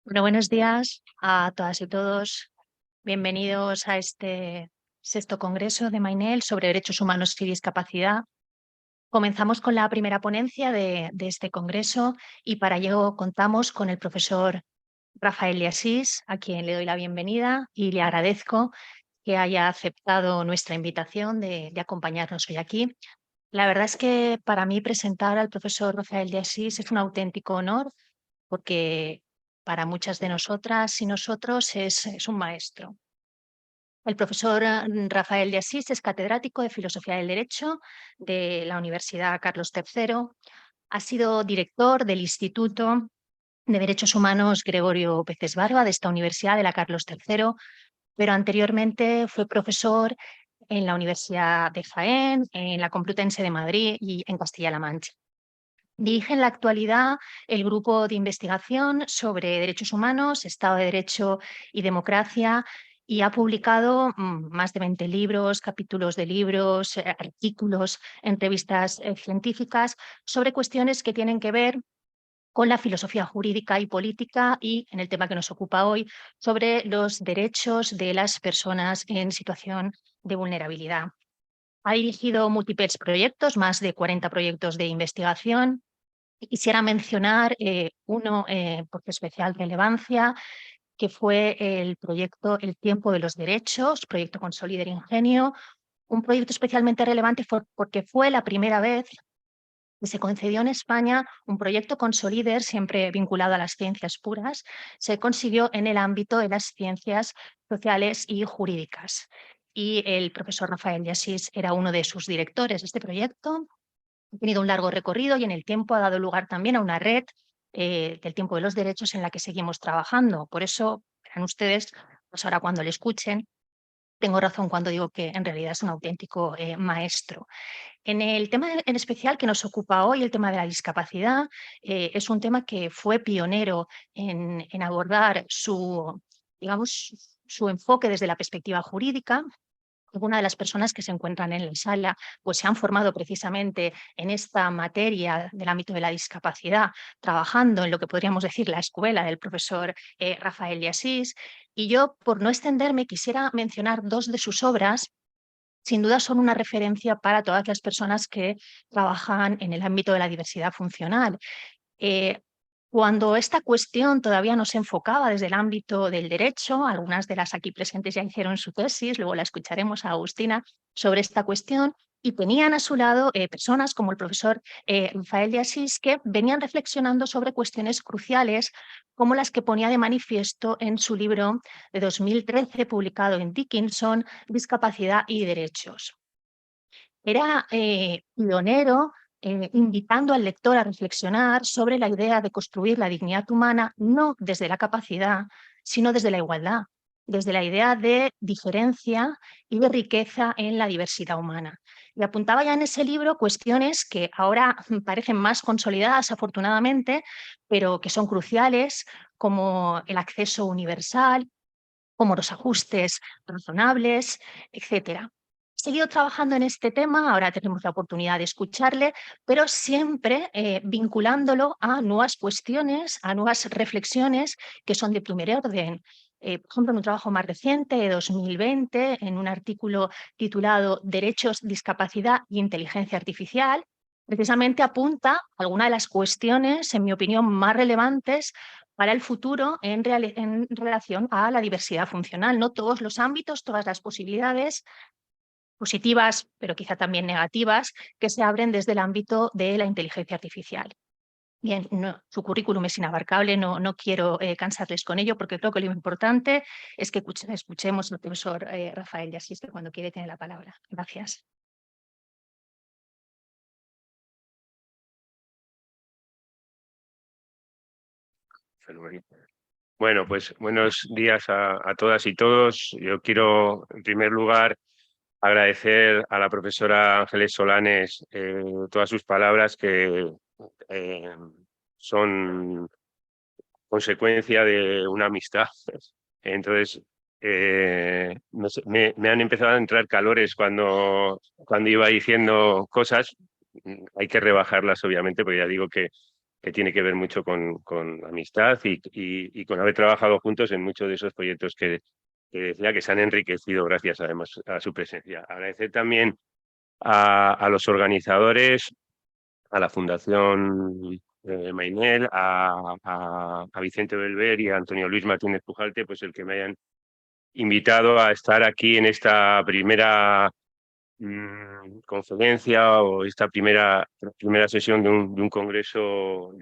Bueno, buenos días a todas y todos. Bienvenidos a este sexto congreso de MAINEL sobre derechos humanos y discapacidad. Comenzamos con la primera ponencia de este congreso y para ello contamos con el profesor Rafael de Asís, a quien le doy la bienvenida y le agradezco que haya aceptado nuestra invitación de acompañarnos hoy aquí. La verdad es que para mí presentar al profesor Rafael de Asís es un auténtico honor porque para muchas de nosotras y nosotros es un maestro. El profesor Rafael de Asís es catedrático de Filosofía del Derecho de la Universidad Carlos III. Ha sido director del Instituto de Derechos Humanos Gregorio Peces Barba de esta universidad, de la Carlos III, pero anteriormente fue profesor en la Universidad de Jaén, en la Complutense de Madrid y en Castilla-La Mancha. Dirige en la actualidad el grupo de investigación sobre derechos humanos, Estado de Derecho y democracia y ha publicado más de 20 libros, capítulos de libros, artículos en revistas científicas sobre cuestiones que tienen que ver con la filosofía jurídica y política y en el tema que nos ocupa hoy sobre los derechos de las personas en situación de vulnerabilidad. Ha dirigido múltiples proyectos, más de 40 proyectos de investigación. Quisiera mencionar uno por especial relevancia, que fue el proyecto El tiempo de los derechos, proyecto con Solider Ingenio, un proyecto especialmente relevante porque fue la primera vez que se concedió en España un proyecto con Solider, siempre vinculado a las ciencias puras, se consiguió en el ámbito de las ciencias sociales y jurídicas. Y el profesor Rafael de Asís era uno de sus directores de este proyecto. Ha tenido un largo recorrido y en el tiempo ha dado lugar también a una red del tiempo de los derechos en la que seguimos trabajando. Por eso, verán ustedes, pues ahora cuando le escuchen, tengo razón cuando digo que en realidad es un auténtico maestro. En el tema en especial que nos ocupa hoy, el tema de la discapacidad, es un tema que fue pionero en abordar digamos, su enfoque desde la perspectiva jurídica. Algunas de las personas que se encuentran en la sala pues se han formado precisamente en esta materia del ámbito de la discapacidad, trabajando en lo que podríamos decir la escuela del profesor Rafael de Asís. Y yo, por no extenderme, quisiera mencionar dos de sus obras. Sin duda son una referencia para todas las personas que trabajan en el ámbito de la diversidad funcional. Eh, Cuando esta cuestión todavía no se enfocaba desde el ámbito del derecho, algunas de las aquí presentes ya hicieron su tesis, luego la escucharemos a Agustina sobre esta cuestión, y tenían a su lado personas como el profesor Rafael de Asís que venían reflexionando sobre cuestiones cruciales como las que ponía de manifiesto en su libro de 2013 publicado en Dickinson, Discapacidad y Derechos. Era pionero invitando al lector a reflexionar sobre la idea de construir la dignidad humana no desde la capacidad, sino desde la igualdad, desde la idea de diferencia y de riqueza en la diversidad humana. Y apuntaba ya en ese libro cuestiones que ahora parecen más consolidadas, afortunadamente, pero que son cruciales, como el acceso universal, como los ajustes razonables, etcétera. He seguido trabajando en este tema, ahora tenemos la oportunidad de escucharle, pero siempre vinculándolo a nuevas cuestiones, a nuevas reflexiones que son de primer orden. Por ejemplo, en un trabajo más reciente, de 2020, en un artículo titulado Derechos, Discapacidad e Inteligencia Artificial, precisamente apunta algunas de las cuestiones, en mi opinión, más relevantes para el futuro en relación a la diversidad funcional. No todos los ámbitos, todas las posibilidades positivas, pero quizá también negativas, que se abren desde el ámbito de la inteligencia artificial. Bien, su currículum es inabarcable, no quiero cansarles con ello, porque creo que lo importante es que escuchemos al profesor Rafael de Asís, que cuando quiere tiene la palabra. Gracias. Bueno, pues buenos días a todas y todos. Yo quiero, en primer lugar, agradecer a la profesora Ángeles Solanes todas sus palabras que eh, son consecuencia de una amistad. Entonces, me han empezado a entrar calores cuando iba diciendo cosas. Hay que rebajarlas, obviamente, porque ya digo que que tiene que ver mucho con amistad y con haber trabajado juntos en muchos de esos proyectos que decía, que se han enriquecido gracias además a su presencia. Agradecer también a los organizadores, a la Fundación Mainel, a Vicente Belver y a Antonio Luis Martínez Pujalte, pues el que me hayan invitado a estar aquí en esta primera conferencia o esta primera sesión de un congreso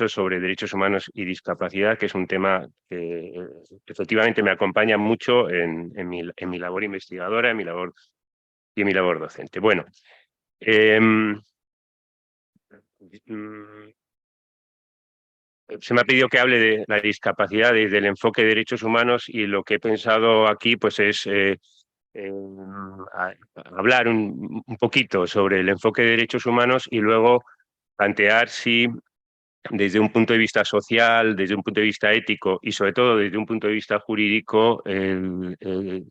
sobre derechos humanos y discapacidad, que es un tema que efectivamente me acompaña mucho en mi labor investigadora, en mi labor docente. Bueno, se me ha pedido que hable de la discapacidad desde el enfoque de derechos humanos y lo que he pensado aquí pues es hablar un poquito sobre el enfoque de derechos humanos y luego plantear si desde un punto de vista social, desde un punto de vista ético y sobre todo desde un punto de vista jurídico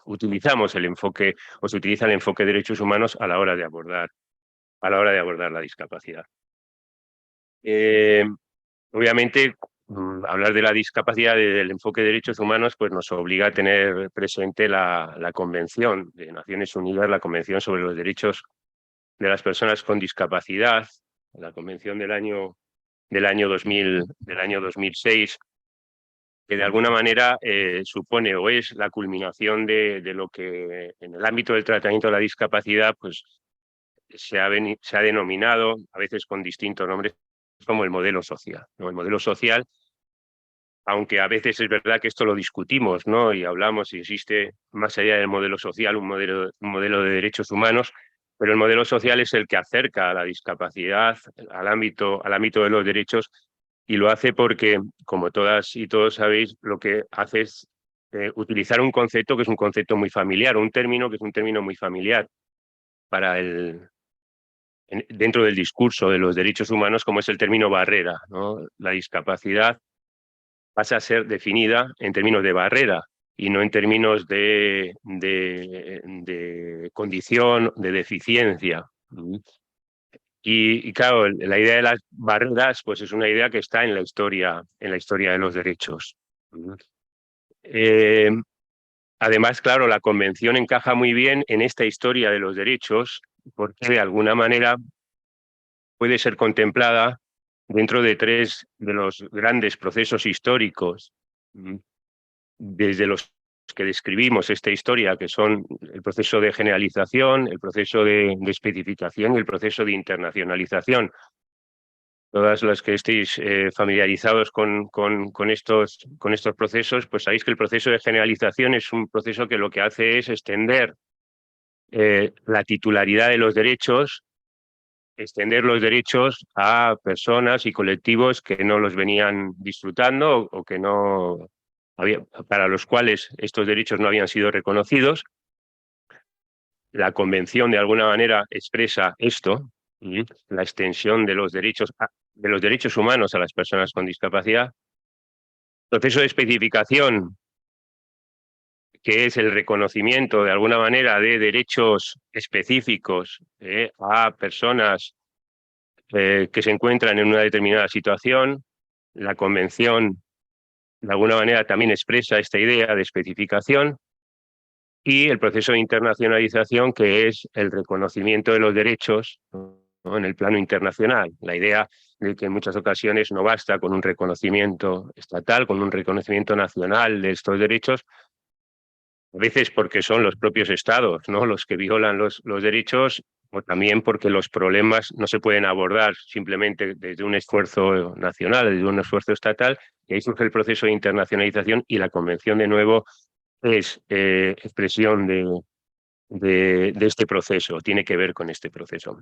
utilizamos el enfoque o se utiliza el enfoque de derechos humanos a la hora de abordar la discapacidad. Obviamente, hablar de la discapacidad desde el enfoque de derechos humanos pues nos obliga a tener presente la Convención de Naciones Unidas, la Convención sobre los Derechos de las Personas con Discapacidad, la Convención del año 2006, que de alguna manera supone o es la culminación de lo que en el ámbito del tratamiento de la discapacidad pues se ha denominado, a veces con distintos nombres, como el modelo social, ¿no? El modelo social, aunque a veces es verdad que esto lo discutimos, ¿no? Y hablamos si existe más allá del modelo social un modelo de derechos humanos, pero el modelo social es el que acerca a la discapacidad al ámbito de los derechos y lo hace porque, como todas y todos sabéis, lo que hace es utilizar un concepto que es un concepto muy familiar, un término que es un término muy familiar para dentro del discurso de los derechos humanos, como es el término barrera, ¿no? La discapacidad pasa a ser definida en términos de barrera y no en términos de condición, de deficiencia. Y claro, la idea de las barreras pues es una idea que está en la historia de los derechos. Además, claro, la Convención encaja muy bien en esta historia de los derechos porque de alguna manera puede ser contemplada dentro de tres de los grandes procesos históricos, desde los que describimos esta historia, que son el proceso de generalización, el proceso de especificación y el proceso de internacionalización. Todas las que estéis familiarizados con estos procesos, pues sabéis que el proceso de generalización es un proceso que lo que hace es extender la titularidad de los derechos, extender los derechos a personas y colectivos que no los venían disfrutando o que no para los cuales estos derechos no habían sido reconocidos. La Convención de alguna manera expresa esto, la extensión de los derechos humanos a las personas con discapacidad. Proceso de especificación, que es el reconocimiento de alguna manera de derechos específicos a personas que se encuentran en una determinada situación. La Convención de alguna manera también expresa esta idea de especificación y el proceso de internacionalización, que es el reconocimiento de los derechos, ¿no?, en el plano internacional. La idea de que en muchas ocasiones no basta con un reconocimiento estatal, con un reconocimiento nacional de estos derechos, a veces porque son los propios estados, ¿no?, los que violan los derechos, o también porque los problemas no se pueden abordar simplemente desde un esfuerzo nacional, desde un esfuerzo estatal, y ahí surge el proceso de internacionalización y la Convención de nuevo es expresión de este proceso, tiene que ver con este proceso.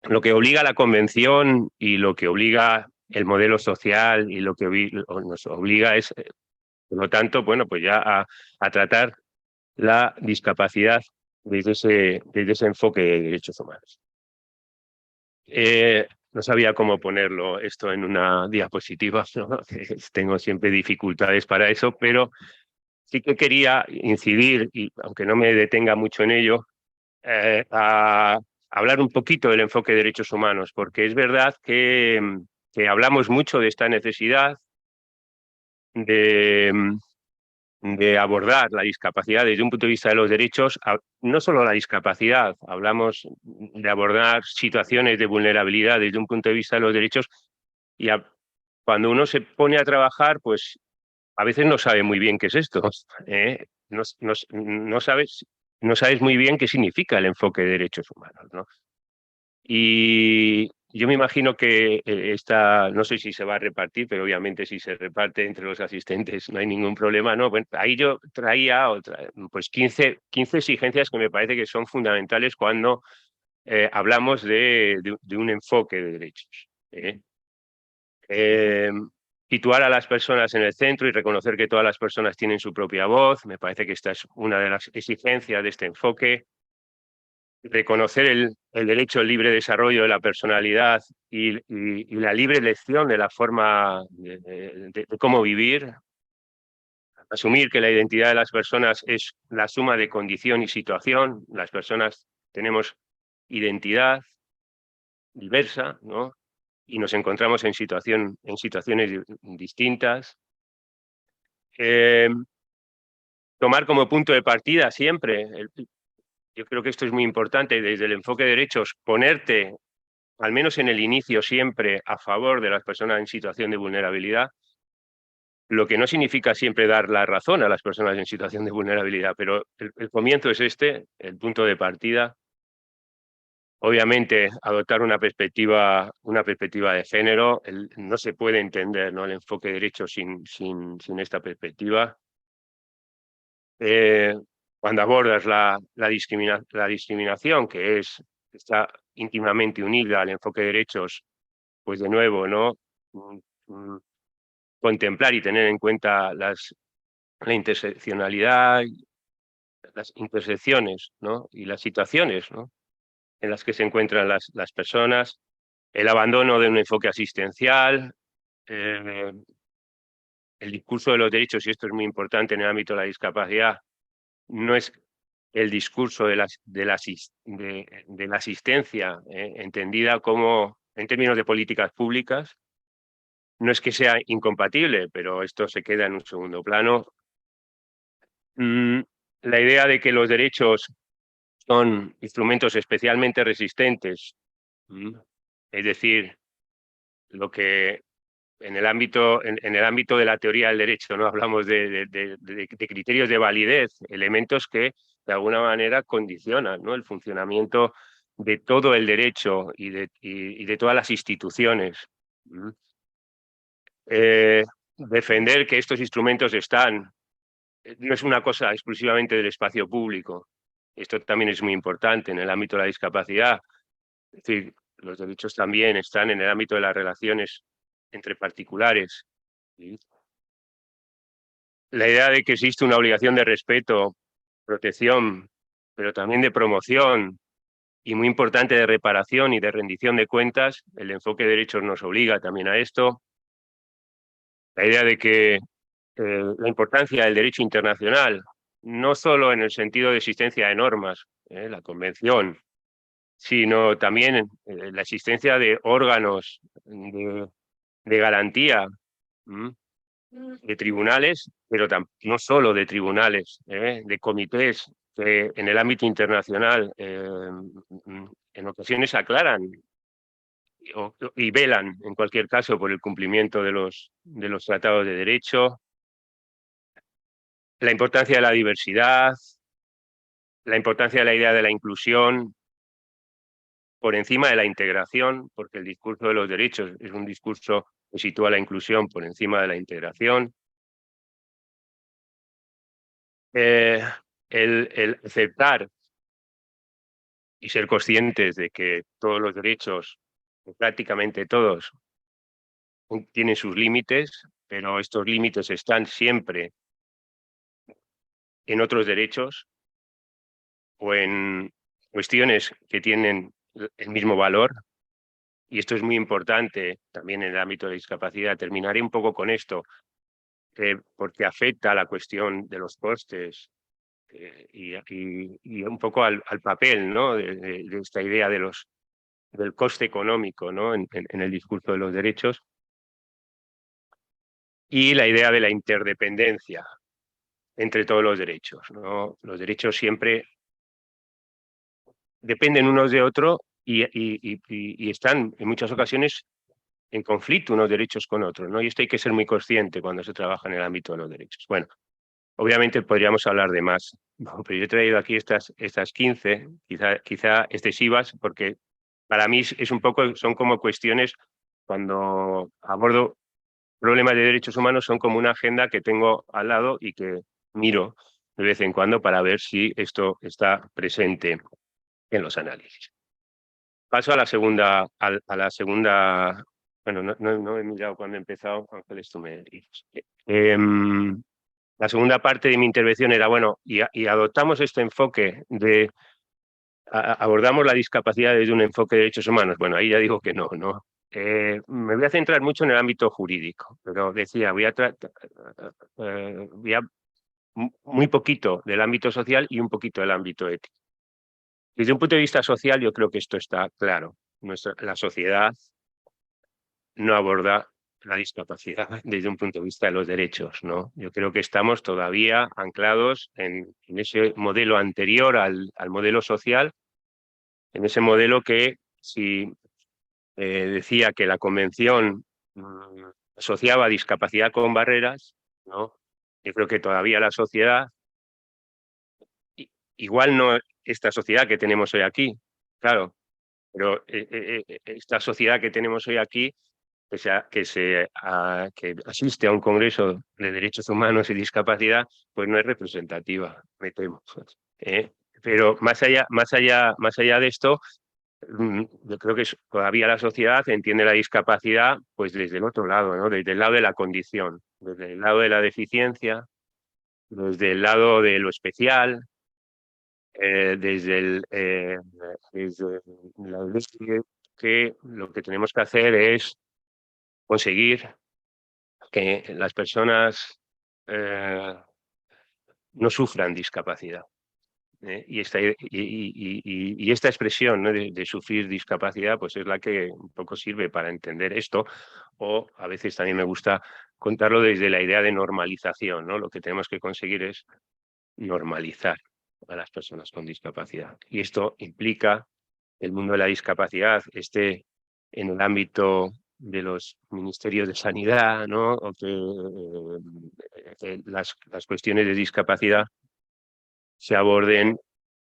Lo que obliga a la Convención y lo que obliga el modelo social y lo que nos obliga es, por lo tanto, bueno, pues ya a tratar la discapacidad desde ese enfoque de derechos humanos. No sabía cómo ponerlo esto en una diapositiva, ¿no? Tengo siempre dificultades para eso, pero sí que quería incidir, y aunque no me detenga mucho en ello, a hablar un poquito del enfoque de derechos humanos, porque es verdad que que hablamos mucho de esta necesidad de abordar la discapacidad desde un punto de vista de los derechos, no solo la discapacidad, hablamos de abordar situaciones de vulnerabilidad desde un punto de vista de los derechos y cuando uno se pone a trabajar, pues a veces no sabe muy bien qué es esto, ¿eh? No sabes muy bien qué significa el enfoque de derechos humanos, ¿no? Y yo me imagino que no sé si se va a repartir, pero obviamente si se reparte entre los asistentes no hay ningún problema, ¿no? Bueno, ahí yo traía pues 15 exigencias que me parece que son fundamentales cuando hablamos de un enfoque de derechos. Situar a las personas en el centro y reconocer que todas las personas tienen su propia voz, me parece que esta es una de las exigencias de este enfoque. Reconocer el derecho al libre desarrollo de la personalidad y la libre elección de la forma de cómo vivir. Asumir que la identidad de las personas es la suma de condición y situación. Las personas tenemos identidad diversa, ¿no? Y nos encontramos en situaciones distintas. Tomar como punto de partida siempre, yo creo que esto es muy importante desde el enfoque de derechos, ponerte al menos en el inicio siempre a favor de las personas en situación de vulnerabilidad, lo que no significa siempre dar la razón a las personas en situación de vulnerabilidad, pero el comienzo es el punto de partida. Obviamente, adoptar una perspectiva de género, no se puede entender, ¿no?, el enfoque de derechos sin esta perspectiva. Cuando abordas la discriminación, que está íntimamente unida al enfoque de derechos, pues de nuevo, ¿no?, contemplar y tener en cuenta la interseccionalidad, las intersecciones, ¿no?, y las situaciones, ¿no?, en las que se encuentran las personas, el abandono de un enfoque asistencial, el discurso de los derechos, y esto es muy importante en el ámbito de la discapacidad, no es el discurso de la asistencia, entendida como en términos de políticas públicas. No es que sea incompatible, pero esto se queda en un segundo plano. La idea de que los derechos son instrumentos especialmente resistentes, es decir, lo que en el ámbito de la teoría del derecho, ¿no?, hablamos de criterios de validez, elementos que de alguna manera condicionan, ¿no?, el funcionamiento de todo el derecho y de todas las instituciones. Defender que estos instrumentos no es una cosa exclusivamente del espacio público. Esto también es muy importante en el ámbito de la discapacidad. Es decir, los derechos también están en el ámbito de las relaciones entre particulares. La idea de que existe una obligación de respeto, protección, pero también de promoción y muy importante de reparación y de rendición de cuentas, el enfoque de derechos nos obliga también a esto. La idea de que la importancia del derecho internacional, no solo en el sentido de existencia de normas, la Convención, sino también la existencia de órganos de garantía, de tribunales, pero no solo de tribunales, de comités que en el ámbito internacional en ocasiones aclaran y velan, en cualquier caso, por el cumplimiento de los tratados de derecho. La importancia de la diversidad, la importancia de la idea de la inclusión por encima de la integración, porque el discurso de los derechos es un discurso que sitúa la inclusión por encima de la integración. El aceptar y ser conscientes de que todos los derechos, prácticamente todos, tienen sus límites, pero estos límites están siempre en otros derechos o en cuestiones que tienen el mismo valor. Y esto es muy importante también en el ámbito de la discapacidad. Terminaré un poco con esto, porque afecta a la cuestión de los costes y un poco al papel, ¿no?, de esta idea de los del coste económico, ¿no? En el discurso de los derechos, y la idea de la interdependencia entre todos los derechos, ¿no? Los derechos siempre dependen unos de otros y están en muchas ocasiones en conflicto unos derechos con otros, ¿no? Y esto hay que ser muy consciente cuando se trabaja en el ámbito de los derechos. Bueno, obviamente podríamos hablar de más, ¿no? Pero yo he traído aquí estas 15, quizá excesivas, porque para mí es un poco, son como cuestiones, cuando abordo problemas de derechos humanos, son como una agenda que tengo al lado y que miro de vez en cuando para ver si esto está presente en los análisis. Paso a la segunda, bueno, no he mirado cuando he empezado, Ángeles, tú me dices. La segunda parte de mi intervención era, bueno, y adoptamos este enfoque abordamos la discapacidad desde un enfoque de derechos humanos. Bueno, ahí ya digo que no, ¿no? Me voy a centrar mucho en el ámbito jurídico, pero decía, voy a muy poquito del ámbito social y un poquito del ámbito ético. Desde un punto de vista social, yo creo que esto está claro. La sociedad no aborda la discapacidad desde un punto de vista de los derechos, ¿no? Yo creo que estamos todavía anclados en ese modelo anterior al modelo social, en ese modelo que si decía que la Convención asociaba discapacidad con barreras, ¿no? Yo creo que todavía la sociedad, igual no esta sociedad que tenemos hoy aquí, claro, pero esta sociedad que tenemos hoy aquí, que asiste a un congreso de derechos humanos y discapacidad, pues no es representativa, me temo. Pero más allá de esto, yo creo que todavía la sociedad entiende la discapacidad pues desde el otro lado, ¿no? Desde el lado de la condición, desde el lado de la deficiencia, desde el lado de lo especial, desde la idea que lo que tenemos que hacer es conseguir que las personas no sufran discapacidad. Y esta expresión, ¿no? de sufrir discapacidad, pues es la que un poco sirve para entender esto, o a veces también me gusta contarlo desde la idea de normalización, ¿no? Lo que tenemos que conseguir es normalizar a las personas con discapacidad. Y esto implica que el mundo de la discapacidad esté en el ámbito de los ministerios de sanidad, ¿no? O que las cuestiones de discapacidad se aborden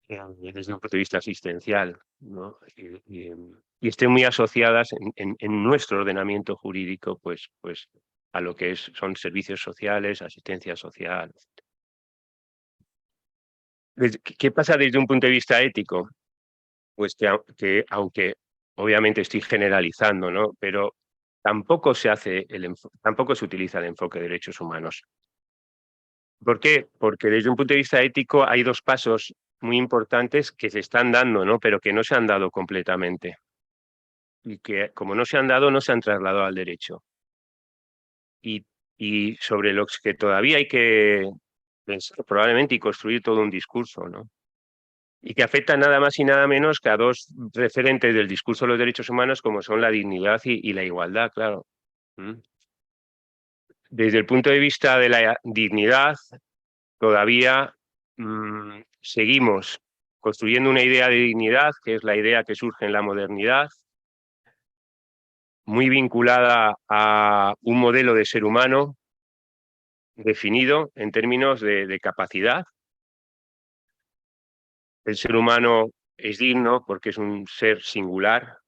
desde un punto de vista asistencial, ¿no? Y estén muy asociadas en nuestro ordenamiento jurídico pues a lo que son servicios sociales, asistencia social. ¿Qué pasa desde un punto de vista ético? Pues que aunque obviamente estoy generalizando, ¿no? Pero tampoco tampoco se utiliza el enfoque de derechos humanos. ¿Por qué? Porque desde un punto de vista ético hay dos pasos muy importantes que se están dando, ¿no? Pero que no se han dado completamente. Y que como no se han dado, no se han trasladado al derecho. Y sobre los que todavía hay que pensar probablemente y construir todo un discurso, ¿no? Y que afecta nada más y nada menos que a dos referentes del discurso de los derechos humanos como son la dignidad y la igualdad, claro. Desde el punto de vista de la dignidad, todavía seguimos construyendo una idea de dignidad, que es la idea que surge en la modernidad, muy vinculada a un modelo de ser humano definido en términos de capacidad. El ser humano es digno porque es un ser singular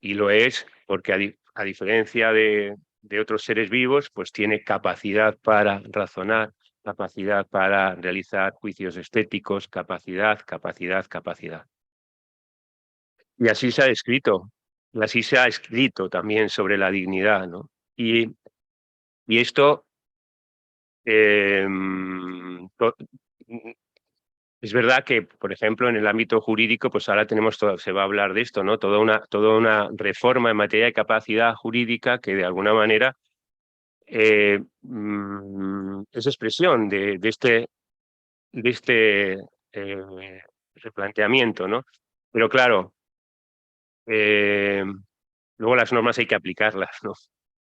y lo es porque a diferencia de otros seres vivos, pues tiene capacidad para razonar, capacidad para realizar juicios estéticos, capacidad. Y así se ha descrito, y así se ha escrito también sobre la dignidad, ¿no? Y esto es verdad que, por ejemplo, en el ámbito jurídico, pues ahora se va a hablar de esto, ¿no? Toda una reforma en materia de capacidad jurídica que de alguna manera es expresión de este replanteamiento, ¿no? Pero claro, luego las normas hay que aplicarlas, ¿no?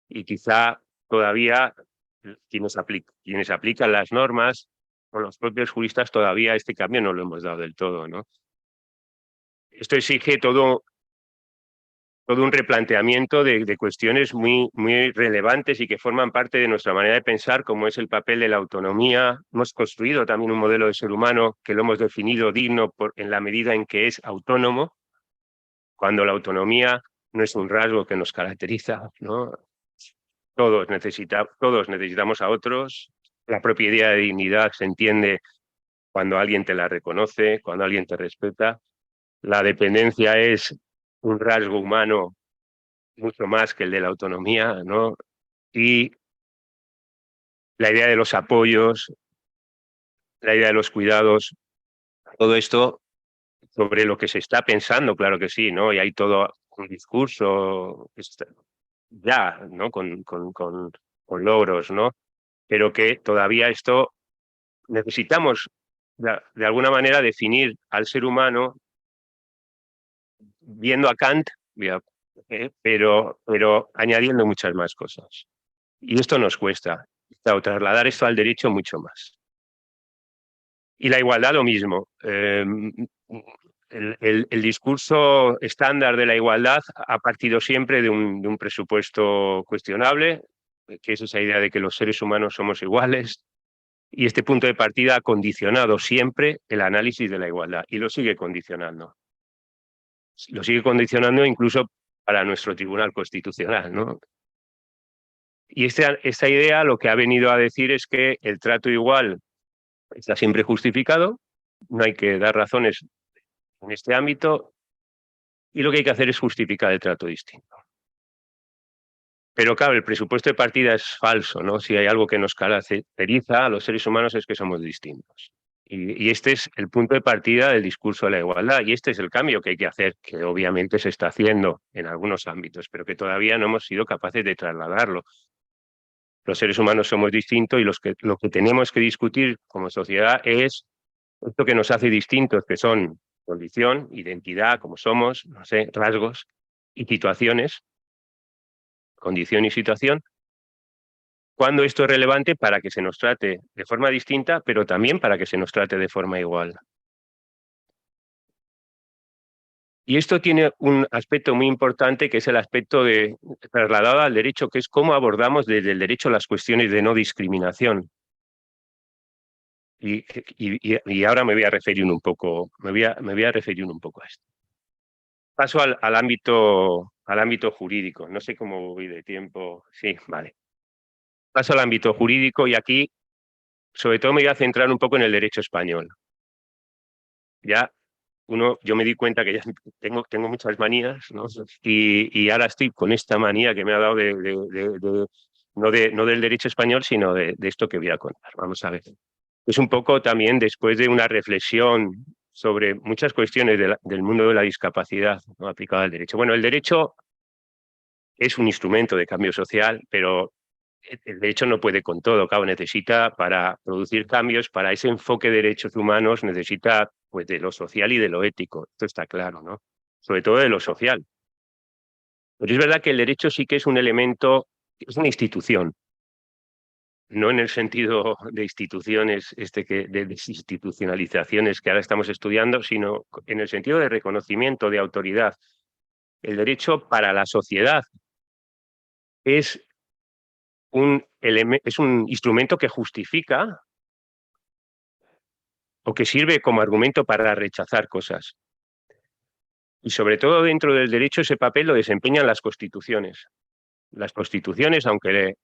Y quizá todavía quienes aplican las normas o los propios juristas todavía este cambio no lo hemos dado del todo, ¿no? Esto exige todo un replanteamiento de cuestiones muy relevantes y que forman parte de nuestra manera de pensar, como es el papel de la autonomía. Hemos construido también un modelo de ser humano que lo hemos definido digno en la medida en que es autónomo, cuando la autonomía no es un rasgo que nos caracteriza, ¿no? Todos necesitamos a otros. La propia idea de dignidad se entiende cuando alguien te la reconoce, cuando alguien te respeta. La dependencia es un rasgo humano mucho más que el de la autonomía, ¿no? Y la idea de los apoyos, la idea de los cuidados, todo esto sobre lo que se está pensando, claro que sí, ¿no? Y hay todo un discurso ya, ¿no? Con logros, ¿no? Pero que todavía esto necesitamos de alguna manera definir al ser humano viendo a Kant, pero añadiendo muchas más cosas. Y esto nos cuesta, trasladar esto al derecho mucho más. Y la igualdad lo mismo. El discurso estándar de la igualdad ha partido siempre de un presupuesto cuestionable, que es esa idea de que los seres humanos somos iguales, y este punto de partida ha condicionado siempre el análisis de la igualdad y lo sigue condicionando. Lo sigue condicionando incluso para nuestro Tribunal Constitucional, ¿no? Y esta idea lo que ha venido a decir es que el trato igual está siempre justificado, no hay que dar razones en este ámbito y lo que hay que hacer es justificar el trato distinto. Pero claro, el presupuesto de partida es falso, ¿no? Si hay algo que nos caracteriza a los seres humanos es que somos distintos. Y este es el punto de partida del discurso de la igualdad y este es el cambio que hay que hacer, que obviamente se está haciendo en algunos ámbitos, pero que todavía no hemos sido capaces de trasladarlo. Los seres humanos somos distintos y lo que tenemos que discutir como sociedad es esto que nos hace distintos, que son condición, identidad, como somos, no sé, rasgos y situaciones, condición y situación, cuando esto es relevante para que se nos trate de forma distinta, pero también para que se nos trate de forma igual. Y esto tiene un aspecto muy importante, que es el aspecto trasladado al derecho, que es cómo abordamos desde el derecho las cuestiones de no discriminación. Y ahora me voy a referir un poco, me voy a referir un poco a esto. Paso al ámbito jurídico. No sé cómo voy de tiempo. Sí, vale. Paso al ámbito jurídico y aquí, sobre todo, me voy a centrar un poco en el derecho español. Yo me di cuenta que ya tengo muchas manías, ¿no? Y ahora estoy con esta manía que me ha dado no del derecho español, sino de esto que voy a contar. Vamos a ver. Es un poco también después de una reflexión sobre muchas cuestiones del mundo de la discapacidad, ¿no?, aplicada al derecho. Bueno, el derecho es un instrumento de cambio social, pero el derecho no puede con todo. Claro, necesita, para producir cambios, para ese enfoque de derechos humanos, necesita pues de lo social y de lo ético. Esto está claro, ¿no? Sobre todo de lo social. Pero es verdad que el derecho sí que es un elemento, es una institución. No en el sentido de instituciones, de desinstitucionalizaciones que ahora estamos estudiando, sino en el sentido de reconocimiento, de autoridad. El derecho para la sociedad es un instrumento que justifica o que sirve como argumento para rechazar cosas. Y sobre todo dentro del derecho ese papel lo desempeñan las constituciones. Las constituciones, aunque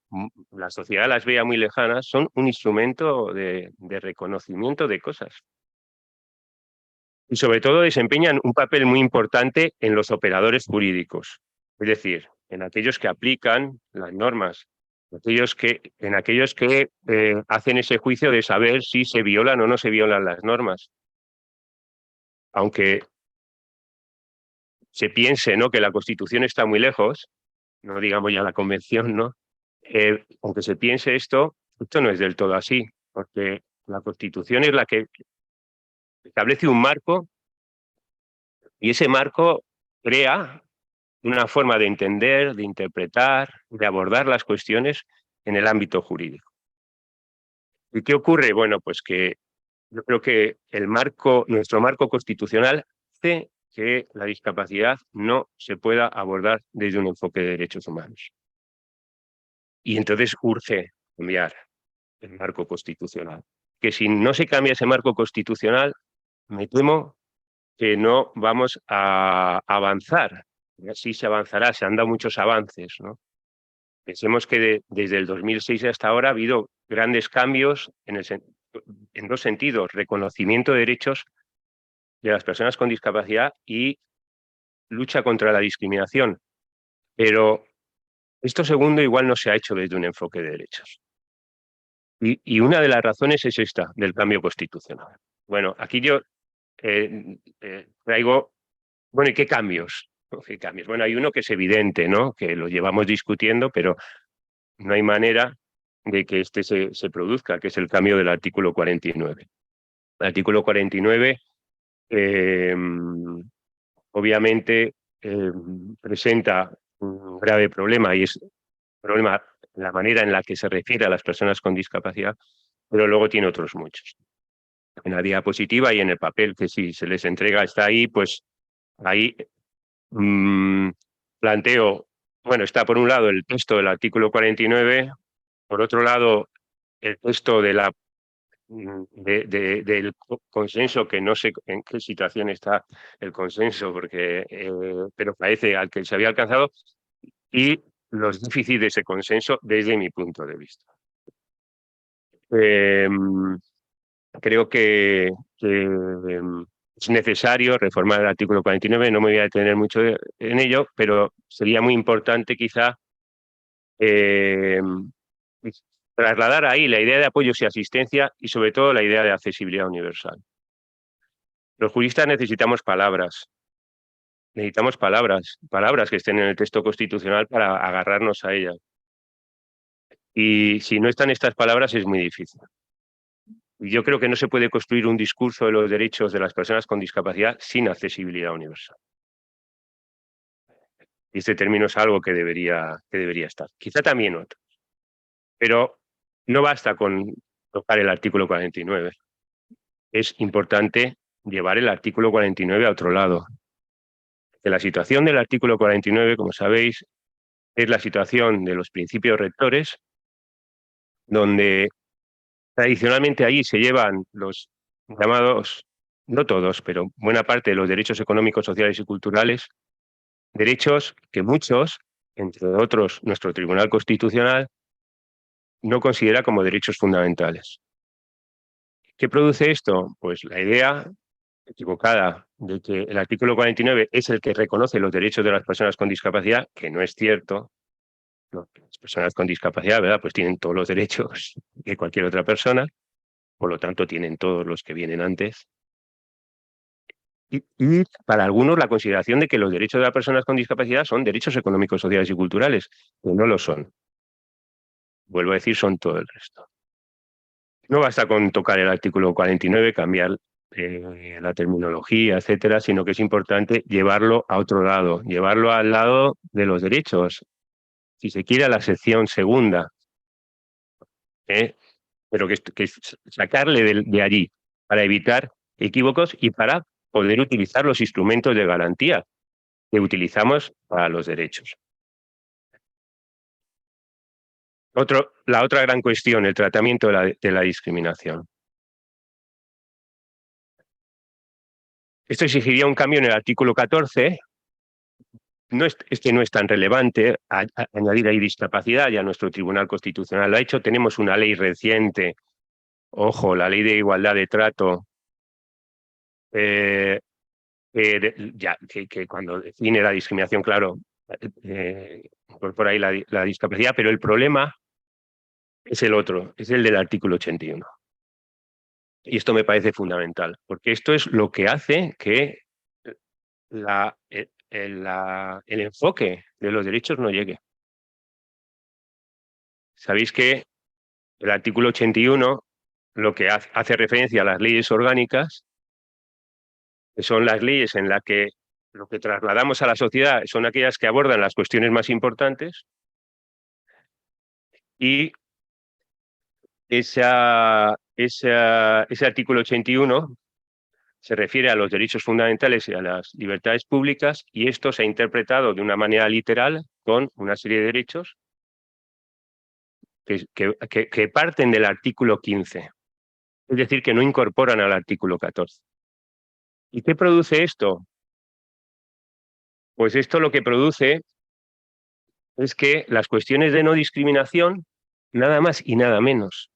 la sociedad las vea muy lejanas, son un instrumento de reconocimiento de cosas. Y sobre todo desempeñan un papel muy importante en los operadores jurídicos, es decir, en aquellos que aplican las normas, en aquellos que hacen ese juicio de saber si se violan o no se violan las normas. Aunque se piense, ¿no?, que la Constitución está muy lejos, no digamos ya la Convención, ¿no? Aunque se piense esto no es del todo así, porque la Constitución es la que establece un marco y ese marco crea una forma de entender, de interpretar, de abordar las cuestiones en el ámbito jurídico. ¿Y qué ocurre? Bueno, pues que yo creo que nuestro marco constitucional hace que la discapacidad no se pueda abordar desde un enfoque de derechos humanos. Y entonces urge cambiar el marco constitucional. Que si no se cambia ese marco constitucional, me temo que no vamos a avanzar. Sí se avanzará, se han dado muchos avances, ¿no? Pensemos que desde el 2006 hasta ahora ha habido grandes cambios en dos sentidos: reconocimiento de derechos de las personas con discapacidad y lucha contra la discriminación. Pero esto segundo igual no se ha hecho desde un enfoque de derechos. Y una de las razones es esta, del cambio constitucional. Bueno, aquí yo traigo, bueno, ¿y qué cambios? ¿Qué cambios? Bueno, hay uno que es evidente, ¿no? Que lo llevamos discutiendo, pero no hay manera de que este se produzca, que es el cambio del artículo 49. El artículo 49 obviamente presenta un grave problema, y es problema la manera en la que se refiere a las personas con discapacidad, pero luego tiene otros muchos. En la diapositiva y en el papel que si se les entrega está ahí, pues ahí planteo, bueno, está por un lado el texto del artículo 49, por otro lado el texto del consenso, que no sé en qué situación está el consenso, porque, pero parece al que se había alcanzado, y los déficits de ese consenso desde mi punto de vista. Creo que es necesario reformar el artículo 49, no me voy a detener mucho en ello, pero sería muy importante quizá trasladar ahí la idea de apoyos y asistencia y sobre todo la idea de accesibilidad universal. Los juristas necesitamos palabras que estén en el texto constitucional para agarrarnos a ellas. Y si no están estas palabras es muy difícil. Y yo creo que no se puede construir un discurso de los derechos de las personas con discapacidad sin accesibilidad universal. Y este término es algo que debería estar. Quizá también otro. Pero no basta con tocar el artículo 49. Es importante llevar el artículo 49 a otro lado. Que la situación del artículo 49, como sabéis, es la situación de los principios rectores, donde tradicionalmente allí se llevan los llamados, no todos, pero buena parte de los derechos económicos, sociales y culturales, derechos que muchos, entre otros nuestro Tribunal Constitucional, no considera como derechos fundamentales. ¿Qué produce esto? Pues la idea equivocada de que el artículo 49 es el que reconoce los derechos de las personas con discapacidad, que no es cierto. No, las personas con discapacidad, ¿verdad?, pues tienen todos los derechos que cualquier otra persona, por lo tanto tienen todos los que vienen antes. Y para algunos la consideración de que los derechos de las personas con discapacidad son derechos económicos, sociales y culturales, que no lo son. Vuelvo a decir, son todo el resto. No basta con tocar el artículo 49, cambiar la terminología, etcétera, sino que es importante llevarlo a otro lado, llevarlo al lado de los derechos, si se quiere a la sección segunda, pero que sacarle de allí para evitar equívocos y para poder utilizar los instrumentos de garantía que utilizamos para los derechos. La otra gran cuestión, el tratamiento de la discriminación. Esto exigiría un cambio en el artículo 14. Este no es tan relevante, añadir ahí discapacidad, ya nuestro Tribunal Constitucional lo ha hecho. Tenemos una ley reciente, ojo, la Ley de Igualdad de Trato, que cuando define la discriminación, claro, incorpora ahí la discapacidad, pero el problema es el otro, es el del artículo 81. Y esto me parece fundamental, porque esto es lo que hace que el enfoque de los derechos no llegue. Sabéis que el artículo 81 lo que hace referencia a las leyes orgánicas, que son las leyes en las que lo que trasladamos a la sociedad son aquellas que abordan las cuestiones más importantes y ese artículo 81 se refiere a los derechos fundamentales y a las libertades públicas, y esto se ha interpretado de una manera literal con una serie de derechos que parten del artículo 15, es decir, que no incorporan al artículo 14. ¿Y qué produce esto? Pues esto lo que produce es que las cuestiones de no discriminación, nada más y nada menos,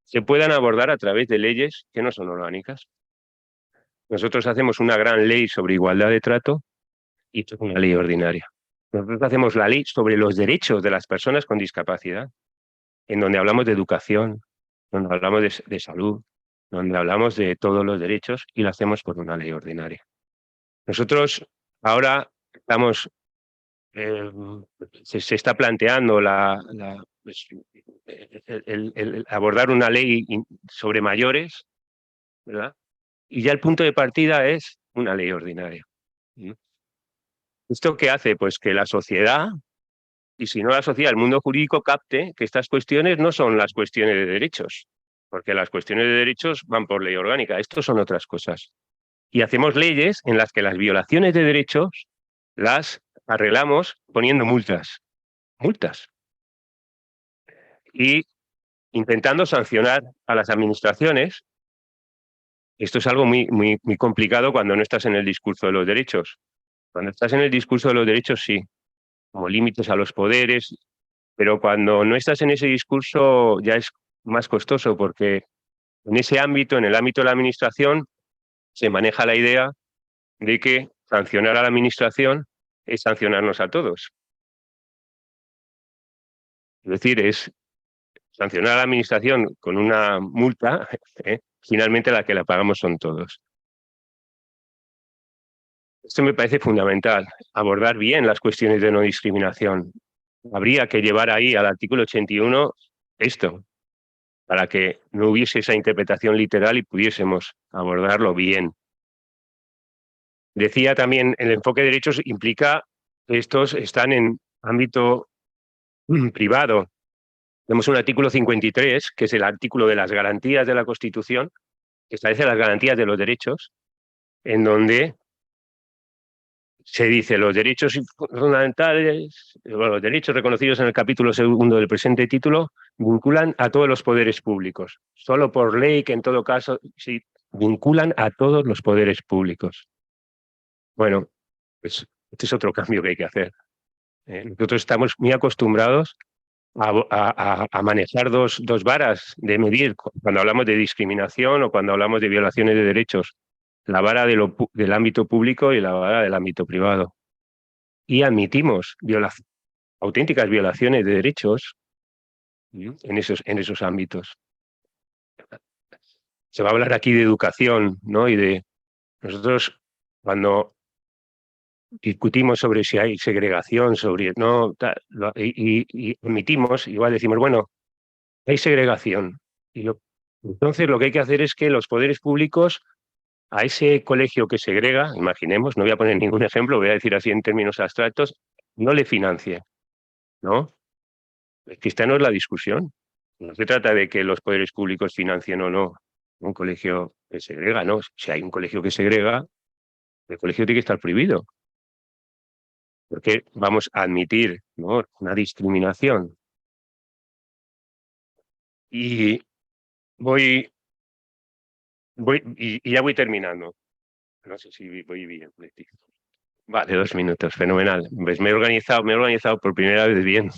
se puedan abordar a través de leyes que no son orgánicas. Nosotros hacemos una gran ley sobre igualdad de trato y esto es una ley ordinaria. Nosotros hacemos la ley sobre los derechos de las personas con discapacidad, en donde hablamos de educación, donde hablamos de salud, donde hablamos de todos los derechos, y lo hacemos por una ley ordinaria. Nosotros ahora estamos, se está planteando pues, el abordar una ley sobre mayores, ¿verdad? Y ya el punto de partida es una ley ordinaria. ¿Esto qué hace? Pues que la sociedad, y si no la sociedad, el mundo jurídico capte que estas cuestiones no son las cuestiones de derechos, porque las cuestiones de derechos van por ley orgánica, estos son otras cosas. Y hacemos leyes en las que las violaciones de derechos las arreglamos poniendo multas. Y intentando sancionar a las administraciones. Esto es algo muy complicado cuando no estás en el discurso de los derechos. Cuando estás en el discurso de los derechos, sí, como límites a los poderes, pero cuando no estás en ese discurso ya es más costoso, porque en ese ámbito, en el ámbito de la administración, se maneja la idea de que sancionar a la administración es sancionarnos a todos. Es decir, es sancionar a la administración con una multa, finalmente la que la pagamos son todos. Esto me parece fundamental, abordar bien las cuestiones de no discriminación. Habría que llevar ahí al artículo 81 esto, para que no hubiese esa interpretación literal y pudiésemos abordarlo bien. Decía también, el enfoque de derechos implica que estos están en ámbito privado. Tenemos un artículo 53, que es el artículo de las garantías de la Constitución, que establece las garantías de los derechos, en donde se dice los derechos fundamentales, los derechos reconocidos en el capítulo 2 del presente título, vinculan a todos los poderes públicos. Solo por ley, que en todo caso, sí, vinculan a todos los poderes públicos. Bueno, pues este es otro cambio que hay que hacer. Nosotros estamos muy acostumbrados a manejar dos varas de medir cuando hablamos de discriminación o cuando hablamos de violaciones de derechos. La vara del ámbito público y la vara del ámbito privado. Y admitimos auténticas violaciones de derechos en esos ámbitos. Se va a hablar aquí de educación, ¿no? Y de nosotros, cuando discutimos sobre si hay segregación, sobre no, y admitimos, igual decimos, bueno, hay segregación. Entonces lo que hay que hacer es que los poderes públicos a ese colegio que segrega, imaginemos, no voy a poner ningún ejemplo, voy a decir así en términos abstractos, no le financie, ¿no? Es que esta no es la discusión. No se trata de que los poderes públicos financien o no un colegio que segrega, ¿no? Si hay un colegio que segrega, el colegio tiene que estar prohibido. Porque vamos a admitir, ¿no?, una discriminación. Y ya voy terminando. No sé si voy bien. Vale, 2 minutos, fenomenal. Pues me he organizado por primera vez bien,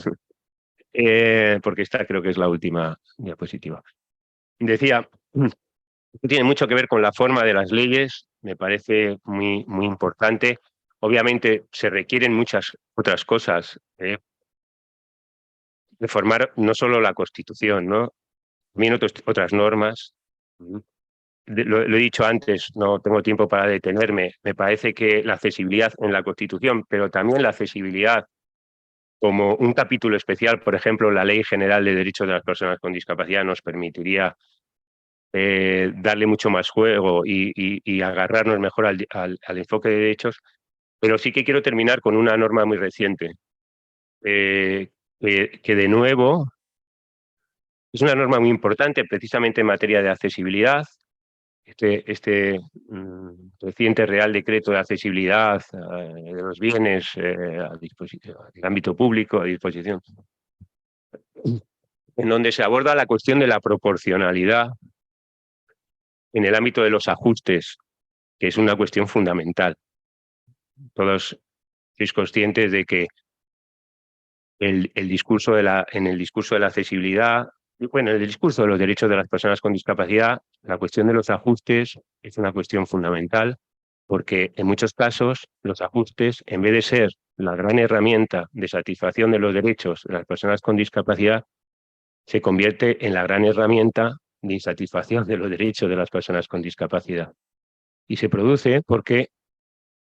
porque esta creo que es la última diapositiva. Decía, tiene mucho que ver con la forma de las leyes, me parece muy importante. Obviamente se requieren muchas otras cosas, reformar no solo la Constitución, ¿no?, también otras normas. Lo he dicho antes, no tengo tiempo para detenerme. Me parece que la accesibilidad en la Constitución, pero también la accesibilidad como un capítulo especial, por ejemplo, la Ley General de Derechos de las Personas con Discapacidad, nos permitiría darle mucho más juego y agarrarnos mejor al enfoque de derechos. Pero sí que quiero terminar con una norma muy reciente, que de nuevo es una norma muy importante precisamente en materia de accesibilidad. Este reciente Real Decreto de Accesibilidad de los bienes a disposición del ámbito público a disposición, en donde se aborda la cuestión de la proporcionalidad en el ámbito de los ajustes, que es una cuestión fundamental. Todos sois conscientes de que en el discurso de la accesibilidad, bueno, en el discurso de los derechos de las personas con discapacidad, la cuestión de los ajustes es una cuestión fundamental, porque en muchos casos los ajustes, en vez de ser la gran herramienta de satisfacción de los derechos de las personas con discapacidad, se convierte en la gran herramienta de insatisfacción de los derechos de las personas con discapacidad. Y se produce porque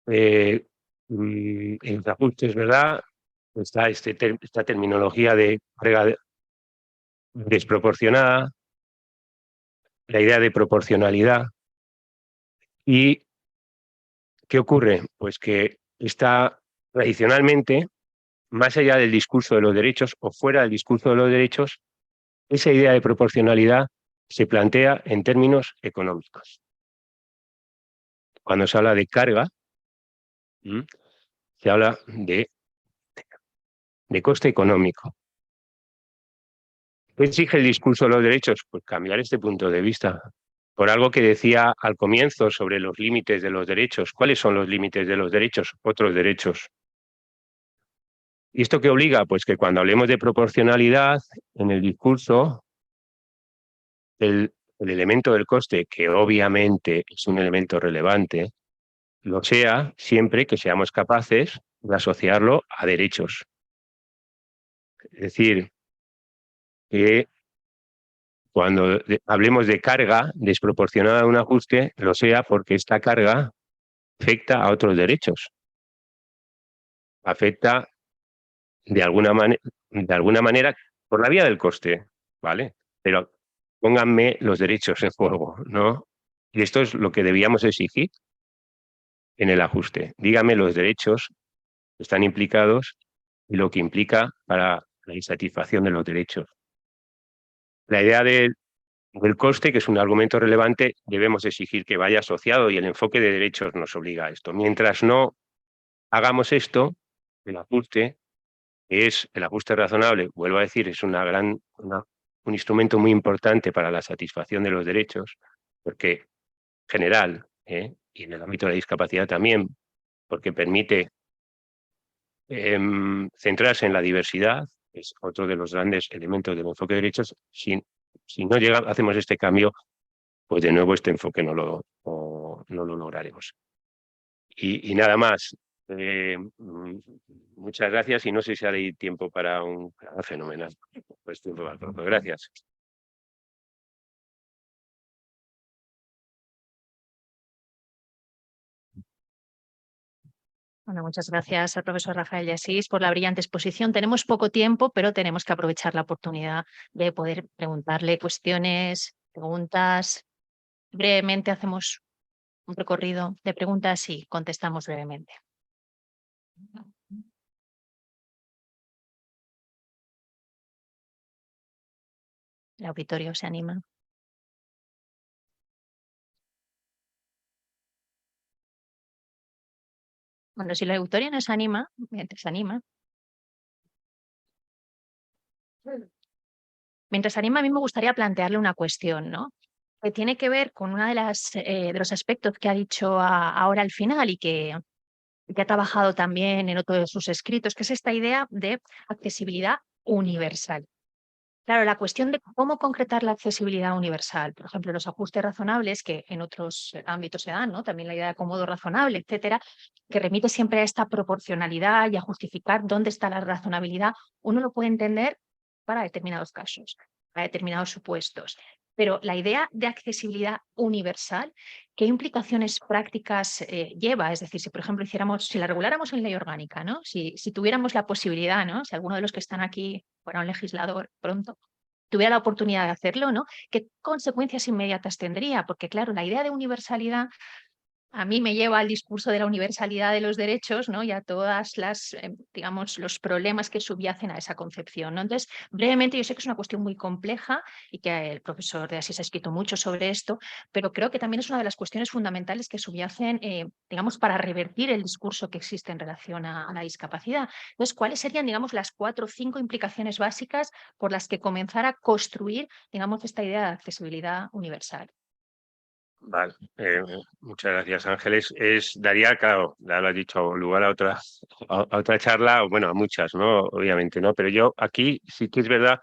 en los ajustes, ¿verdad?, está esta terminología de carga desproporcionada, la idea de proporcionalidad. ¿Y qué ocurre? Pues que está tradicionalmente, más allá del discurso de los derechos o fuera del discurso de los derechos, esa idea de proporcionalidad se plantea en términos económicos. Cuando se habla de carga, se habla de coste económico. ¿Qué exige el discurso de los derechos? Pues cambiar este punto de vista. Por algo que decía al comienzo sobre los límites de los derechos. ¿Cuáles son los límites de los derechos? Otros derechos. ¿Y esto qué obliga? Pues que cuando hablemos de proporcionalidad en el discurso, el elemento del coste, que obviamente es un elemento relevante, lo sea siempre que seamos capaces de asociarlo a derechos. Es decir, que cuando hablemos de carga desproporcionada de un ajuste, lo sea porque esta carga afecta a otros derechos. Afecta de alguna manera por la vía del coste, ¿vale? Pero pónganme los derechos en juego, ¿no? Y esto es lo que debíamos exigir en el ajuste. Díganme los derechos que están implicados y lo que implica para la insatisfacción de los derechos. La idea del coste, que es un argumento relevante, debemos exigir que vaya asociado y el enfoque de derechos nos obliga a esto. Mientras no hagamos esto, el ajuste razonable, vuelvo a decir, es un instrumento muy importante para la satisfacción de los derechos, porque general, y en el ámbito de la discapacidad también, porque permite centrarse en la diversidad, es otro de los grandes elementos del enfoque de derechos. Si no hacemos este cambio, pues de nuevo este enfoque no lo lograremos. Y nada más. Muchas gracias y no sé si haré tiempo para un fenomenal. Pues tiempo para todo. Gracias. Bueno, muchas gracias al profesor Rafael de Asís por la brillante exposición. Tenemos poco tiempo, pero tenemos que aprovechar la oportunidad de poder preguntarle cuestiones, preguntas. Brevemente hacemos un recorrido de preguntas y contestamos brevemente. El auditorio se anima. Bueno, si la auditorio nos anima, mientras anima. Mientras anima, a mí me gustaría plantearle una cuestión, ¿no? Que tiene que ver con uno de los aspectos que ha dicho ahora al final y que ha trabajado también en otro de sus escritos, que es esta idea de accesibilidad universal. Claro, la cuestión de cómo concretar la accesibilidad universal, por ejemplo, los ajustes razonables que en otros ámbitos se dan, ¿no? También la idea de acomodo razonable, etcétera, que remite siempre a esta proporcionalidad y a justificar dónde está la razonabilidad, uno lo puede entender para determinados casos, para determinados supuestos. Pero la idea de accesibilidad universal, ¿qué implicaciones prácticas lleva? Es decir, si por ejemplo si la reguláramos en ley orgánica, ¿no? Si tuviéramos la posibilidad, ¿no? Si alguno de los que están aquí fuera un legislador pronto, tuviera la oportunidad de hacerlo, ¿no? ¿Qué consecuencias inmediatas tendría? Porque claro, la idea de universalidad a mí me lleva al discurso de la universalidad de los derechos, ¿no? Y a todas las, digamos, los problemas que subyacen a esa concepción, ¿no? Entonces, brevemente, yo sé que es una cuestión muy compleja y que el profesor de Asís ha escrito mucho sobre esto, pero creo que también es una de las cuestiones fundamentales que subyacen, digamos, para revertir el discurso que existe en relación a la discapacidad. Entonces, ¿cuáles serían, digamos, las 4 o 5 implicaciones básicas por las que comenzar a construir, digamos, esta idea de accesibilidad universal? Vale, muchas gracias, Ángeles. Daría, claro, ya lo has dicho, lugar a otra charla, o bueno, a muchas, ¿no? Obviamente, ¿no? Pero yo aquí sí que es verdad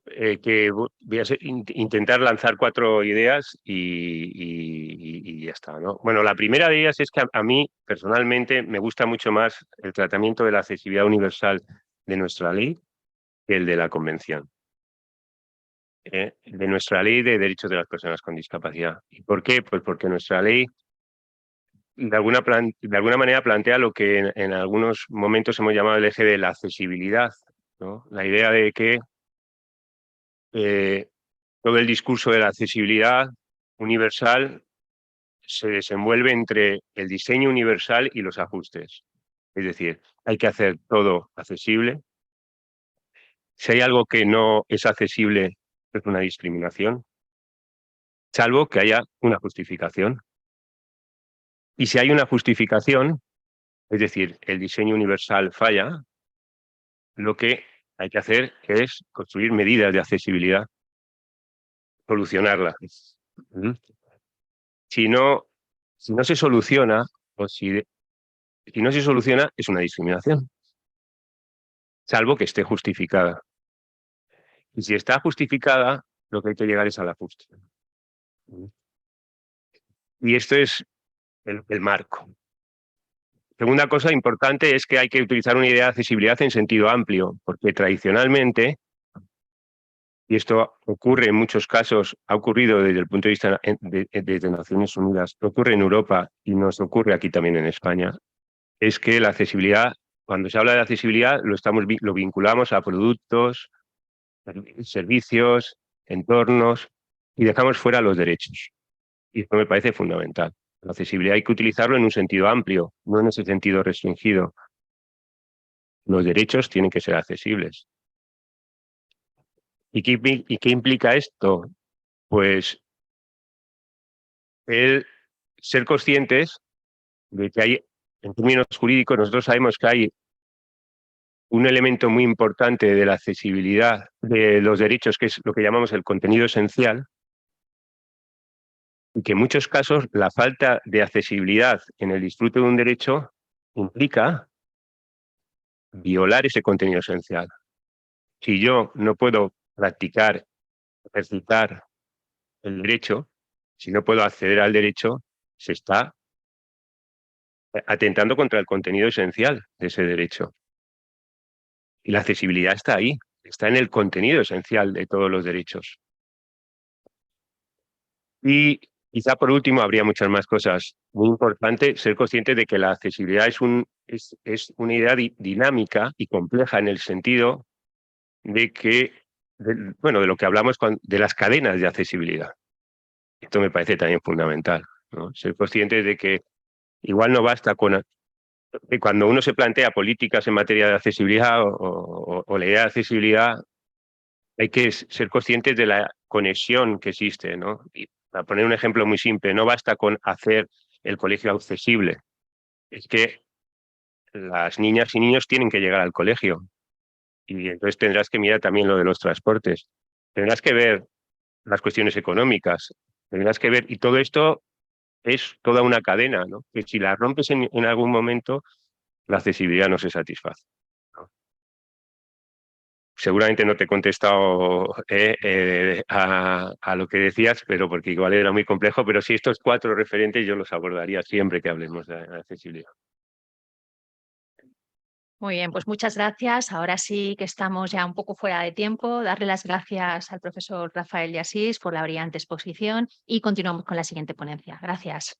que voy a intentar lanzar 4 ideas y ya está, ¿no? Bueno, la primera de ellas es que a mí, personalmente, me gusta mucho más el tratamiento de la accesibilidad universal de nuestra ley que el de la Convención. De nuestra ley de derechos de las personas con discapacidad. ¿Y por qué? Pues porque nuestra ley de alguna manera plantea lo que en algunos momentos hemos llamado el eje de la accesibilidad, ¿no? La idea de que todo el discurso de la accesibilidad universal se desenvuelve entre el diseño universal y los ajustes. Es decir, hay que hacer todo accesible. Si hay algo que no es accesible, es una discriminación, salvo que haya una justificación. Y si hay una justificación, es decir, el diseño universal falla, lo que hay que hacer es construir medidas de accesibilidad, solucionarlas. Si no, si no se soluciona, o si no se soluciona, es una discriminación, salvo que esté justificada. Y si está justificada, lo que hay que llegar es al ajuste. Y esto es el marco. Segunda cosa importante es que hay que utilizar una idea de accesibilidad en sentido amplio, porque tradicionalmente, y esto ocurre en muchos casos, ha ocurrido desde el punto de vista de Naciones Unidas, ocurre en Europa y nos ocurre aquí también en España, es que la accesibilidad, cuando se habla de accesibilidad, lo vinculamos a productos, servicios, entornos, y dejamos fuera los derechos. Y esto me parece fundamental. La accesibilidad hay que utilizarlo en un sentido amplio, no en ese sentido restringido. Los derechos tienen que ser accesibles. ¿Y qué implica esto? Pues el ser conscientes de que hay, en términos jurídicos, nosotros sabemos que hay un elemento muy importante de la accesibilidad de los derechos, que es lo que llamamos el contenido esencial, y que en muchos casos la falta de accesibilidad en el disfrute de un derecho implica violar ese contenido esencial. Si yo no puedo practicar, ejercitar el derecho, si no puedo acceder al derecho, se está atentando contra el contenido esencial de ese derecho. Y la accesibilidad está ahí, está en el contenido esencial de todos los derechos. Y quizá por último, habría muchas más cosas. Muy importante ser consciente de que la accesibilidad es una idea dinámica y compleja en el sentido de que, de lo que hablamos de las cadenas de accesibilidad. Esto me parece también fundamental, ¿no? Ser conscientes de que igual no basta con que cuando uno se plantea políticas en materia de accesibilidad o la idea de accesibilidad, hay que ser conscientes de la conexión que existe, ¿no? Y para poner un ejemplo muy simple, no basta con hacer el colegio accesible, es que las niñas y niños tienen que llegar al colegio y entonces tendrás que mirar también lo de los transportes, tendrás que ver las cuestiones económicas, tendrás que ver, y todo esto es toda una cadena, ¿no? Que si la rompes en algún momento, la accesibilidad no se satisface, ¿no? Seguramente no te he contestado a lo que decías, pero porque igual era muy complejo, pero sí, estos 4 referentes yo los abordaría siempre que hablemos de accesibilidad. Muy bien, pues muchas gracias. Ahora sí que estamos ya un poco fuera de tiempo. Darle las gracias al profesor Rafael de Asís por la brillante exposición y continuamos con la siguiente ponencia. Gracias.